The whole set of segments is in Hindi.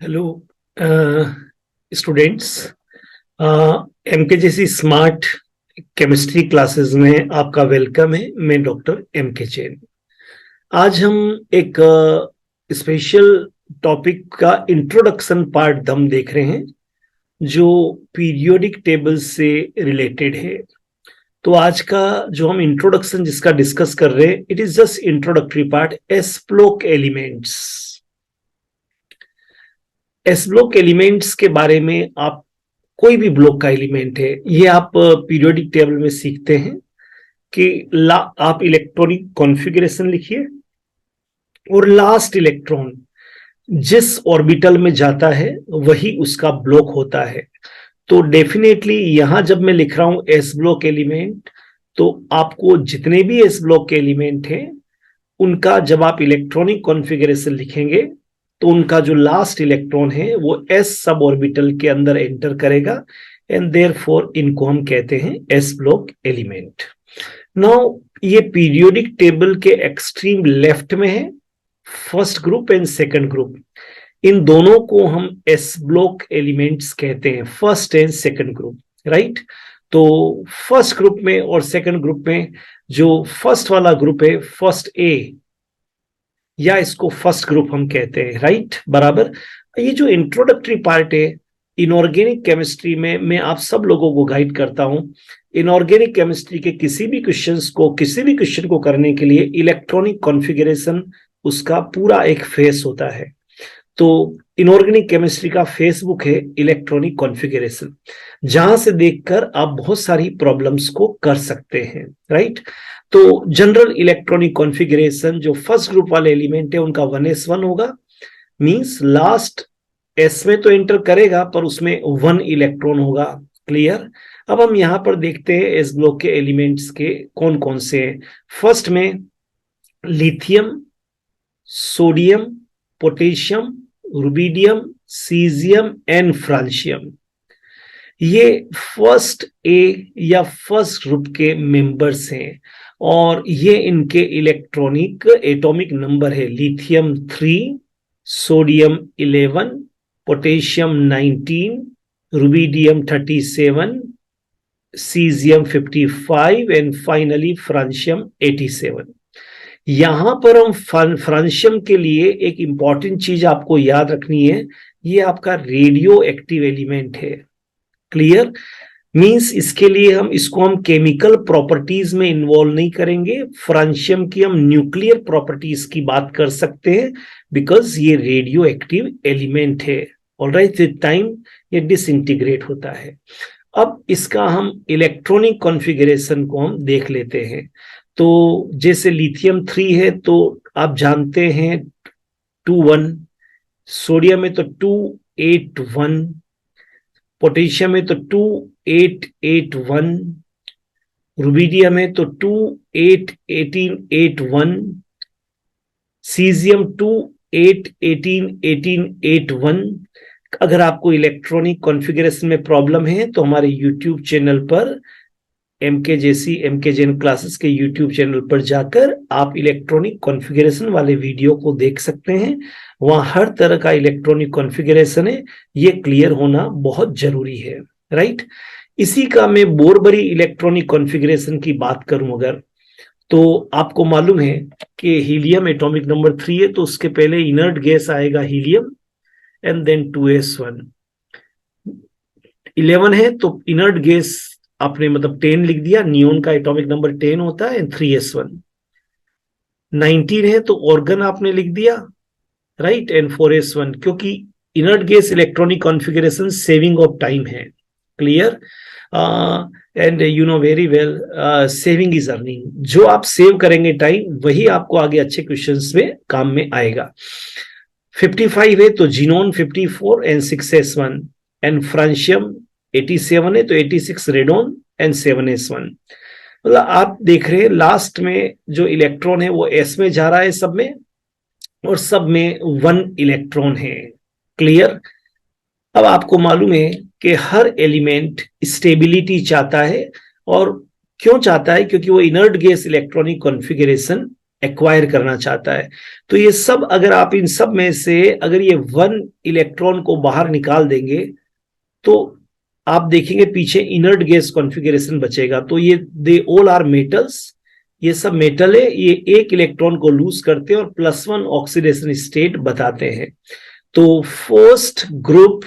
Hello students. एमके जैसी स्मार्ट केमिस्ट्री क्लासेस में आपका वेलकम है। मैं डॉक्टर एमके जैन। आज हम एक स्पेशल टॉपिक का इंट्रोडक्शन पार्ट हम देख रहे हैं जो पीरियोडिक टेबल से रिलेटेड है। तो आज का जो हम इंट्रोडक्शन जिसका डिस्कस कर रहे हैं, it is just introductory part. S block elements. S block elements के बारे में आप कोई भी ब्लॉक का एलिमेंट है, ये आप पीरियोडिक टेबल में सीखते हैं कि आप इलेक्ट्रॉनिक कॉन्फ़िगरेशन लिखिए और लास्ट इलेक्ट्रॉन जिस ऑर्बिटल में जाता है वही उसका ब्लॉक होता है। तो डेफिनेटली यहां जब मैं लिख रहा हूं एस ब्लॉक एलिमेंट, तो आपको जितने भी एस ब्लॉक के एलिमेंट हैं उनका जब आप इलेक्ट्रॉनिक कॉन्फ़िगरेशन लिखेंगे तो उनका जो लास्ट इलेक्ट्रॉन है वो एस सब ऑर्बिटल के अंदर एंटर करेगा एंड देयरफॉर इनको हम कहते हैं एस ब्लॉक एलिमेंट। नाउ ये पीरियोडिक टेबल के एक्सट्रीम लेफ्ट में है first group and second group. इन दोनों को हम एस ब्लॉक एलिमेंट्स कहते हैं, first and second group, right. तो फर्स्ट ग्रुप में और सेकंड ग्रुप में जो फर्स्ट वाला ग्रुप है, फर्स्ट ए, या इसको फर्स्ट ग्रुप हम कहते हैं, राइट, बराबर। ये जो इंट्रोडक्टरी पार्ट है इनऑर्गेनिक केमिस्ट्री में, मैं आप सब लोगों को गाइड करता हूं। इनऑर्गेनिक केमिस्ट्री के किसी भी क्वेश्चन को करने के लिए इलेक्ट्रॉनिक कॉन्फ़िगरेशन उसका पूरा एक फेस होता है। तो इनऑर्गेनिक केमिस्ट्री का फेसबुक है इलेक्ट्रॉनिक कॉन्फ़िगरेशन, जहां से देखकर आप बहुत सारी प्रॉब्लम्स को कर सकते हैं, राइट। तो जनरल इलेक्ट्रॉनिक कॉन्फ़िगरेशन जो फर्स्ट ग्रुप वाले एलिमेंट है उनका 1s1 होगा, मींस लास्ट एस में तो एंटर करेगा पर उसमें 1 इलेक्ट्रॉन होगा। क्लियर। अब हम यहां पर देखते हैं एस ब्लॉक के एलिमेंट्स के कौन कौन से हैं। फर्स्ट में lithium, sodium, potassium, rubidium, caesium and francium. ये फर्स्ट ए या फर्स्ट ग्रुप के मेंबर्स हैं और ये इनके इलेक्ट्रॉनिक एटॉमिक नंबर है। Lithium 3, sodium 11, potassium 19, rubidium 37, caesium 55 and finally francium 87। यहां पर हम फ्रांशियम के लिए एक इंपॉर्टेंट चीज आपको याद रखनी है, ये आपका रेडियो एक्टिव एलिमेंट है। क्लियर। मींस इसके लिए हम केमिकल प्रॉपर्टीज में इन्वॉल्व नहीं करेंगे, फ्रांशियम की हम न्यूक्लियर प्रॉपर्टीज की बात कर सकते हैं बिकॉज ये रेडियो एक्टिव एलिमेंट है। ऑलराइट, विद टाइम ये डिसइंटीग्रेट होता है। अब इसका हम इलेक्ट्रॉनिक कॉन्फ़िगरेशन को हम देख लेते हैं। तो जैसे लिथियम 3 है तो आप जानते हैं 2-1, सोडियम में तो 2-8-1, पोटेशियम में तो 2-8-8-1, रुबिडियम में तो 2-8-18-8-1, सीजियम 2-8-18-18-8-1। अगर आपको इलेक्ट्रॉनिक कॉन्फ़िगरेशन में प्रॉब्लम है तो हमारे यूट्यूब चैनल पर एमके जैन क्लासेस के यूट्यूब चैनल पर जाकर आप इलेक्ट्रॉनिक कॉन्फ़िगरेशन वाले वीडियो को देख सकते हैं। वहां हर तरह का इलेक्ट्रॉनिक कॉन्फ़िगरेशन है, ये क्लियर होना बहुत जरूरी है, राइट। इसी का मैं बोरबरी इलेक्ट्रॉनिक कॉन्फ़िगरेशन की बात करूं अगर, तो आपको मालूम है कि हीलियम एटॉमिक नंबर 3 है तो उसके पहले इनर्ट गैस आएगा हीलियम एंड देन 2s1। 11 है तो इनर्ट गैस आपने मतलब 10 लिख दिया, नियोन का एटॉमिक नंबर 10 होता है, 3s1। 19 है तो ऑर्गन आपने लिख दिया, राइट, एंड 4s1, क्योंकि inert gas electronic configuration saving of time है। Clear. And you know very well, saving is earning. जो आप सेव करेंगे टाइम वही आपको आगे अच्छे क्वेश्चंस में काम में आएगा। 55 है तो xenon 54 and 6s1 and francium 87 है तो 86 रेडोन एंड 7s1। मतलब आप देख रहे हैं लास्ट में जो इलेक्ट्रॉन है वो एस में जा रहा है सब में, और सब में 1 इलेक्ट्रॉन है। क्लियर। अब आपको मालूम है कि हर एलिमेंट स्टेबिलिटी चाहता है, और क्यों चाहता है, क्योंकि वो inert gas electronic configuration acquire करना चाहता है। तो ये सब अगर आप इन सब में से अगर ये 1 इलेक्ट्रॉन को बाहर निकाल देंगे तो आप देखेंगे पीछे इनर्ट गैस कॉन्फ़िगरेशन बचेगा। तो ये दे ऑल आर मेटल्स, ये सब मेटल है, ये एक इलेक्ट्रॉन को लूज करते हैं और +1 ऑक्सीडेशन स्टेट बताते हैं। तो first group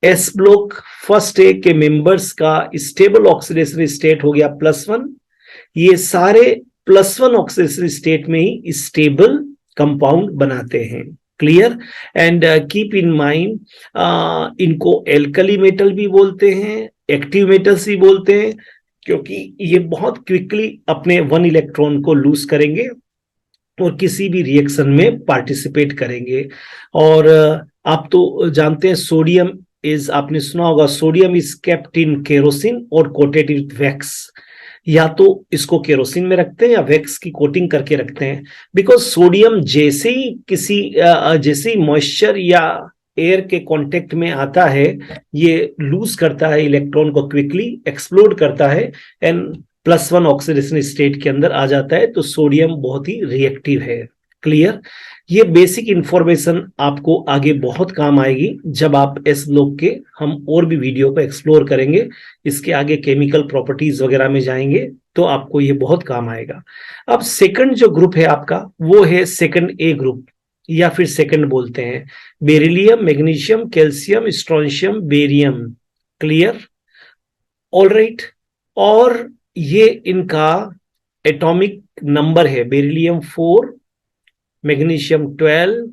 S block first A के मेंबर्स का स्टेबल ऑक्सीडेशन स्टेट हो गया +1। ये सारे +1 ऑक्सीडेशन स्टेट में ही स्टेबल कंपाउंड बनाते हैं। Clear? And keep in mind, इनको एल्कली मेटल भी बोलते हैं, एक्टिव मेटल्स भी बोलते हैं, क्योंकि ये बहुत क्विकली अपने 1 इलेक्ट्रॉन को लूज करेंगे और किसी भी रिएक्शन में पार्टिसिपेट करेंगे। और आप तो जानते हैं सोडियम इज, आपने सुना होगा, sodium is kept in kerosene और कोटेड विथ वैक्स। या तो इसको केरोसिन में रखते हैं या वैक्स की कोटिंग करके रखते हैं, बिकॉज सोडियम जैसे ही मॉइस्चर या एयर के कांटेक्ट में आता है ये लूज करता है इलेक्ट्रॉन को, क्विकली एक्सप्लोड करता है एंड +1 ऑक्सीडेशन स्टेट के अंदर आ जाता है। तो सोडियम बहुत ही रिएक्टिव है। क्लियर? ये बेसिक इंफॉर्मेशन आपको आगे बहुत काम आएगी जब आप एस ब्लॉक के, हम और भी वीडियो को एक्सप्लोर करेंगे, इसके आगे केमिकल प्रॉपर्टीज वगैरह में जाएंगे तो आपको ये बहुत काम आएगा। अब सेकंड जो ग्रुप है आपका वो है सेकंड ए ग्रुप, या फिर सेकंड बोलते हैं, beryllium, magnesium, calcium, strontium, barium. Clear? Alright. और ये इनका एटॉमिक नंबर है, beryllium 4, magnesium 12,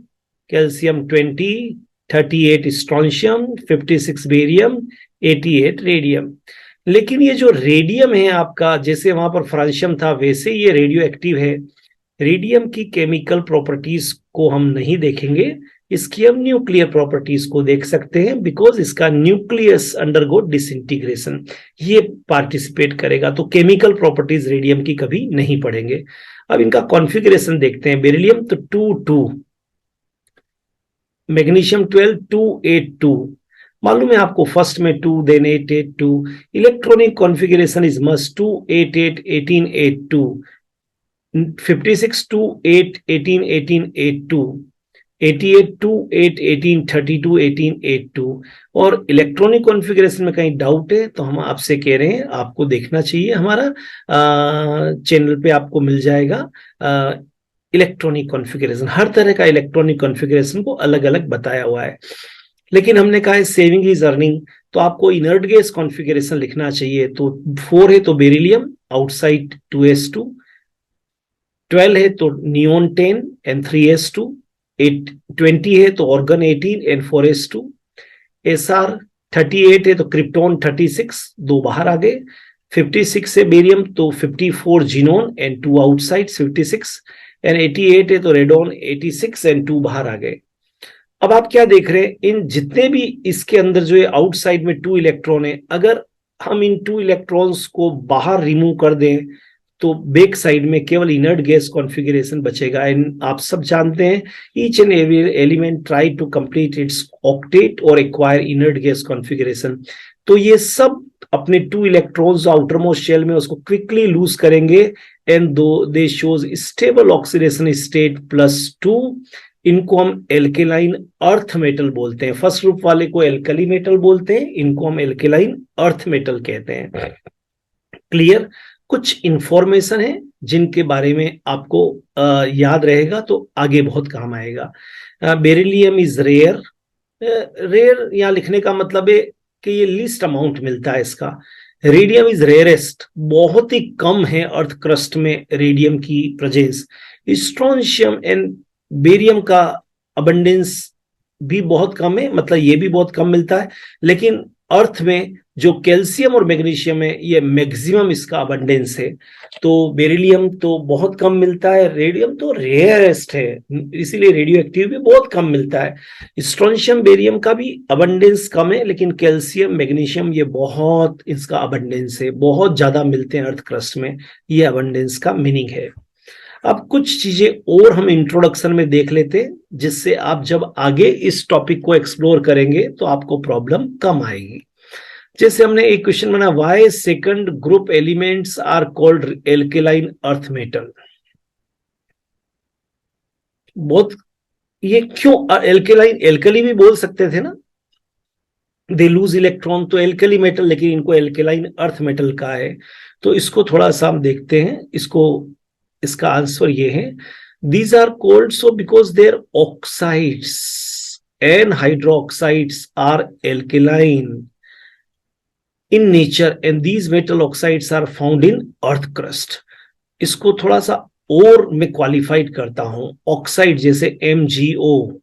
calcium 20, 38 strontium, 56 barium, 88 radium. लेकिन ये जो रेडियम है आपका, जैसे वहां पर फ्रांशियम था वैसे ये रेडियो एक्टिव है। रेडियम की केमिकल प्रॉपर्टीज को हम नहीं देखेंगे, इसकी हम न्यूक्लियर प्रॉपर्टीज को देख सकते हैं, बिकॉज इसका न्यूक्लियस अंडरगो डिसइंटीग्रेशन, ये पार्टिसिपेट करेगा। तो केमिकल प्रॉपर्टीज रेडियम की कभी नहीं पढ़ेंगे। अब इनका कॉन्फ़िगरेशन देखते हैं। बेरिलियम तो 2-2, मैग्नीशियम 12 2-8-2, मालूम है आपको, फर्स्ट में 2 then 8-8-2। Electronic configuration is must 2-8-8-18-8-2, 56 2-8-18-18-8-2, 88 2-8-18-32-18-8-2। और इलेक्ट्रॉनिक कॉन्फ़िगरेशन में कहीं डाउट है तो हम आपसे कह रहे हैं आपको देखना चाहिए, हमारा चैनल पे आपको मिल जाएगा इलेक्ट्रॉनिक कॉन्फ़िगरेशन, हर तरह का इलेक्ट्रॉनिक कॉन्फ़िगरेशन को अलग अलग बताया हुआ है। लेकिन हमने कहा है सेविंग इज अर्निंग, तो आपको इनर्ट गैस कॉन्फ़िगरेशन लिखना चाहिए। तो 4 है तो बेरिलियम आउटसाइड 2s2, 12 है तो नियोन 10 एंड 3s2, 20 है तो ऑर्गन 18 एंड 4s2, SR 38 है तो क्रिप्टॉन 36, 2 बाहर आ गए, 56 है बेरियम तो 54 जीनोन एंड 2 आउटसाइड 56, एंड 88 है तो रेडॉन 86 एंड 2 बाहर आ गए। अब आप क्या देख रहे हैं, इन जितने भी इसके अंदर जो है आउटसाइड में 2 इलेक्ट्रॉन है, अगर हम इन 2 इलेक्ट्रॉन्स को बाहर रिमूव कर दें तो बैक साइड में केवल इनर्ट गैस कॉन्फ़िगरेशन बचेगा। एंड आप सब जानते हैं each and every element try to complete its octet और एक्वायर इनर्ट गैस कॉन्फ़िगरेशन। तो ये सब अपने 2 इलेक्ट्रॉन्स आउटर मोस्ट शेल में उसको क्विकली लूज करेंगे एंड दो दे शोज स्टेबल ऑक्सीडेशन स्टेट +2। इनको हम एल्केलाइन अर्थ मेटल बोलते हैं। फर्स्ट ग्रुप वाले को एल्कली मेटल बोलते हैं, इनको हम एल्केलाइन अर्थ मेटल कहते हैं। क्लियर? कुछ इंफॉर्मेशन है जिनके बारे में आपको याद रहेगा तो आगे बहुत काम आएगा। बेरिलियम इज रेयर, रेयर यहाँ लिखने का मतलब है कि ये लीस्ट अमाउंट मिलता है इसका। रेडियम इज रेयरेस्ट, बहुत ही कम है अर्थ क्रस्ट में रेडियम की प्रेजेंस। स्ट्रोंशियम एंड बेरियम का अबंडेंस भी बहुत कम है, मतलब ये भी बहुत कम मिलता है। लेकिन अर्थ में जो कैल्शियम और मैग्नीशियम है ये मैक्सिमम इसका अबंडेंस है। तो बेरिलियम तो बहुत कम मिलता है, रेडियम तो रेयरेस्ट है, इसीलिए रेडियो एक्टिव भी बहुत कम मिलता है। स्ट्रोंशियम बेरियम का भी अबंडेंस कम है, लेकिन कैल्शियम मैग्नीशियम ये बहुत इसका अबंडेंस है, बहुत ज्यादा मिलते हैं अर्थ क्रस्ट में, ये अबंडेंस का मीनिंग है। अब कुछ चीजें और हम इंट्रोडक्शन में देख लेते हैं, जिससे आप जब आगे इस टॉपिक को एक्सप्लोर करेंगे तो आपको प्रॉब्लम कम आएगी। जैसे हमने एक क्वेश्चन बना, why second group elements are called alkaline earth metal. बहुत, ये क्यों एल्केलाइन, एल्कली भी बोल सकते थे ना, दे लूज इलेक्ट्रॉन, तो एल्कली मेटल, लेकिन इनको एल्केलाइन अर्थ मेटल का है। तो इसको थोड़ा सा हम देखते हैं, इसको, इसका आंसर ये है, these are called so because their oxides and hydroxides are alkaline in nature and these metal oxides are found in earth crust. इसको थोड़ा सा और मैं क्वालिफाइड करता हूं, ऑक्साइड जैसे MgO,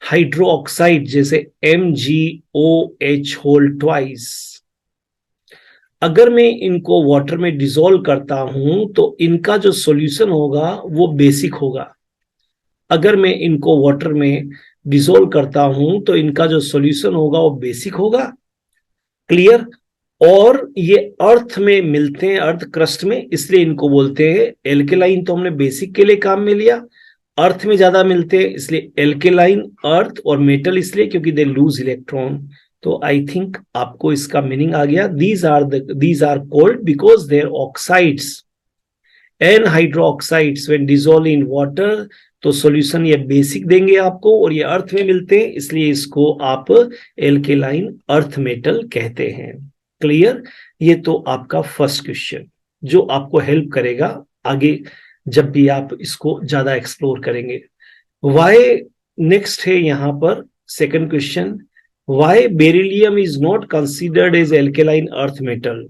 हाइड्रो ऑक्साइड जैसे MgOH होल ट्वाइस, अगर मैं इनको वाटर में डिसॉल्व करता हूं तो इनका जो सॉल्यूशन होगा वो बेसिक होगा। अगर मैं इनको वाटर में डिसॉल्व करता हूं तो इनका जो सॉल्यूशन होगा वो बेसिक होगा। क्लियर? और ये अर्थ में मिलते हैं, अर्थ क्रस्ट में, इसलिए इनको बोलते हैं एल्केलाइन। तो हमने बेसिक के लिए काम में लिया, अर्थ में ज्यादा मिलते हैं इसलिए एल्केलाइन अर्थ, और मेटल इसलिए क्योंकि दे लूज इलेक्ट्रॉन। तो आई थिंक आपको इसका मीनिंग आ गया। These are called because their oxides and hydroxides when dissolve in water, तो सॉल्यूशन ये बेसिक देंगे आपको, और ये अर्थ में मिलते हैं इसलिए इसको आप एल्केलाइन अर्थ मेटल कहते हैं। क्लियर? ये तो आपका फर्स्ट क्वेश्चन, जो आपको हेल्प करेगा आगे जब भी आप इसको ज्यादा एक्सप्लोर करेंगे। वाई, नेक्स्ट है यहां पर second question, why beryllium is not considered as alkaline earth metal.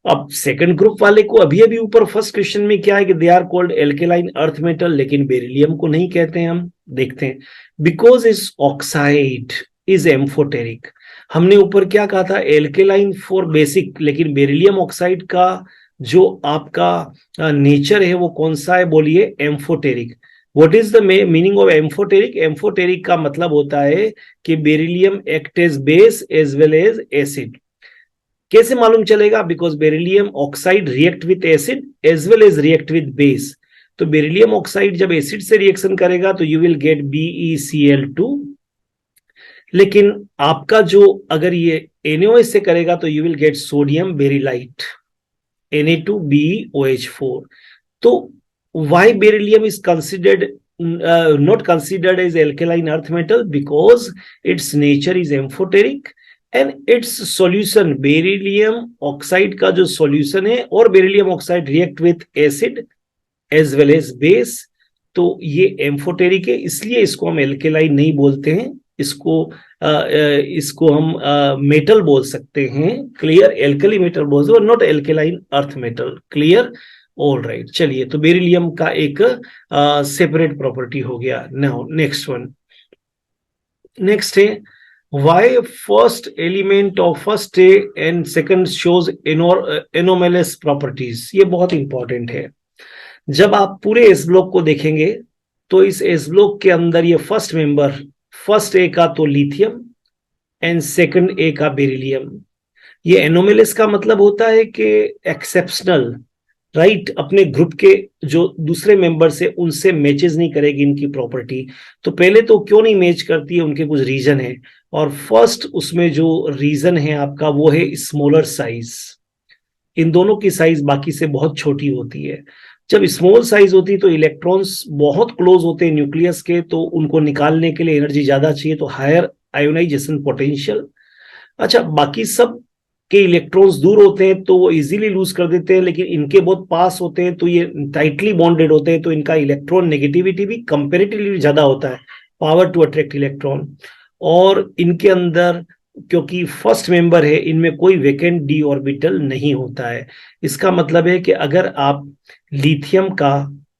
अब सेकंड ग्रुप वाले को अभी अभी ऊपर फर्स्ट क्वेश्चन में क्या है कि they are called alkaline earth metal, लेकिन बेरिलियम को नहीं कहते हैं हम। देखते हैं, बिकॉज इस ऑक्साइड इज एम्फोटेरिक। हमने ऊपर क्या कहा था, एल्केलाइन फॉर बेसिक, लेकिन बेरिलियम ऑक्साइड का जो आपका नेचर है वो कौन सा है, बोलिए, amphoteric. What is the meaning of amphoteric? Amphoteric का मतलब होता है कि beryllium act as base as well as acid. कैसे मालूम चलेगा? Because beryllium oxide react with acid as well as react with base. तो बेरिलियम ऑक्साइड जब एसिड से रिएक्शन करेगा तो यू विल गेट BeCl2, लेकिन आपका जो अगर ये NaOH से करेगा तो you will get sodium beryllate, Na2BeOH4। तो why beryllium is considered not considered as alkaline earth metal? Because its nature is amphoteric and its solution, beryllium oxide का जो सॉल्यूशन है, और beryllium oxide react with acid as well as base, तो ये एम्फोटेरिक है, इसलिए इसको हम एल्केलाइन नहीं बोलते हैं, इसको हम मेटल बोल सकते हैं। क्लियर? एल्कली मेटल बोल सकते हैं, not alkaline earth metal. Clear? All right, चलिए, तो बेरिलियम का एक सेपरेट प्रॉपर्टी हो गया। नाउ नेक्स्ट वन, नेक्स्ट है why first element of first day and second shows anomalous properties. ये बहुत इंपॉर्टेंट है। जब आप पूरे एस ब्लॉक को देखेंगे तो इस एस ब्लॉक के अंदर ये फर्स्ट मेंबर, फर्स्ट ए का तो लिथियम एंड सेकंड ए का बेरिलियम। ये एनोमलस का मतलब होता है कि एक्सेप्शनल, राइट, अपने ग्रुप के जो दूसरे मेंबर से उनसे मैचेस नहीं करेगी इनकी प्रॉपर्टी। तो पहले तो क्यों नहीं मैच करती है, उनके कुछ रीजन है, और फर्स्ट उसमें जो रीजन है आपका वो है स्मॉलर साइज। इन दोनों की साइज बाकी से बहुत छोटी होती है। जब स्मॉल साइज होती है तो इलेक्ट्रॉन्स बहुत क्लोज होते हैं न्यूक्लियस के, तो उनको निकालने के लिए एनर्जी ज्यादा चाहिए, तो हायर आयोनाइजेशन पोटेंशियल। अच्छा, बाकी सब के इलेक्ट्रॉन्स दूर होते हैं तो वो इजीली लूज कर देते हैं, लेकिन इनके बहुत पास होते हैं तो ये टाइटली बॉन्डेड होते हैं, तो इनका इलेक्ट्रॉन नेगेटिविटी भी कंपेरेटिवली ज्यादा होता है, पावर टू अट्रैक्ट इलेक्ट्रॉन। और इनके अंदर क्योंकि फर्स्ट मेंबर है, इनमें कोई वेकेंट डी ऑर्बिटल नहीं होता है। इसका मतलब है कि अगर आप लिथियम का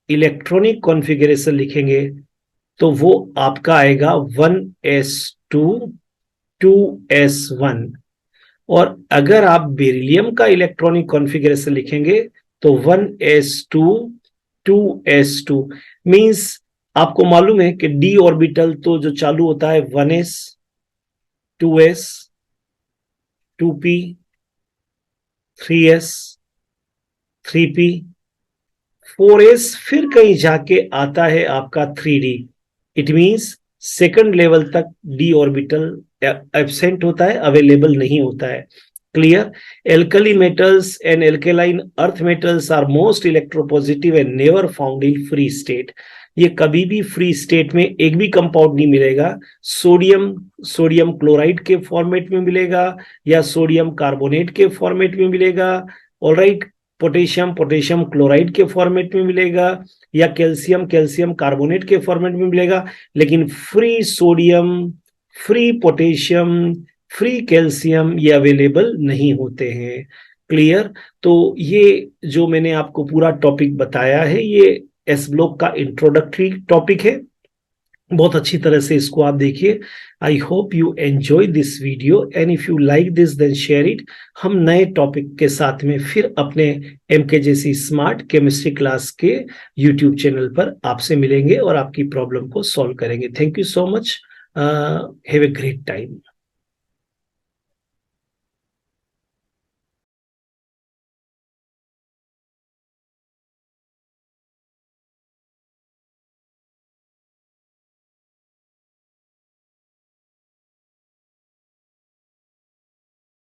इलेक्ट्रॉनिक कॉन्फ़िगरेशन लिखेंगे तो वो आपका आएगा 1s2 2s1, और अगर आप बेरिलियम का इलेक्ट्रॉनिक कॉन्फ़िगरेशन लिखेंगे तो 1s2 2s2। मींस आपको मालूम है कि डी ऑर्बिटल तो जो चालू होता है 1s 2s 2p 3s 3p 4s, फिर कहीं जाके आता है आपका 3d। It means second level तक डी ऑर्बिटल एब्सेंट होता है, अवेलेबल नहीं होता है। Clear? Alkali metals and alkaline earth metals are most electropositive and never found in free state. ये कभी भी फ्री स्टेट में एक भी कंपाउंड नहीं मिलेगा। सोडियम क्लोराइड के फॉर्मेट में मिलेगा या सोडियम कार्बोनेट के फॉर्मेट में मिलेगा, ऑलराइट। पोटेशियम क्लोराइड के फॉर्मेट में मिलेगा या कैल्शियम कार्बोनेट के फॉर्मेट में मिलेगा, लेकिन free sodium, free potassium, free calcium ये अवेलेबल नहीं होते हैं। क्लियर? तो ये जो मैंने आपको पूरा टॉपिक बताया है, ये एस ब्लॉक का इंट्रोडक्टरी टॉपिक है। बहुत अच्छी तरह से इसको आप देखिए। I hope you enjoy this video and if you like this then share it. हम नए टॉपिक के साथ में फिर अपने MKJC स्मार्ट केमिस्ट्री क्लास के यूट्यूब चैनल पर आपसे मिलेंगे और आपकी प्रॉब्लम को सॉल्व करेंगे। Thank you so much. Have a great time.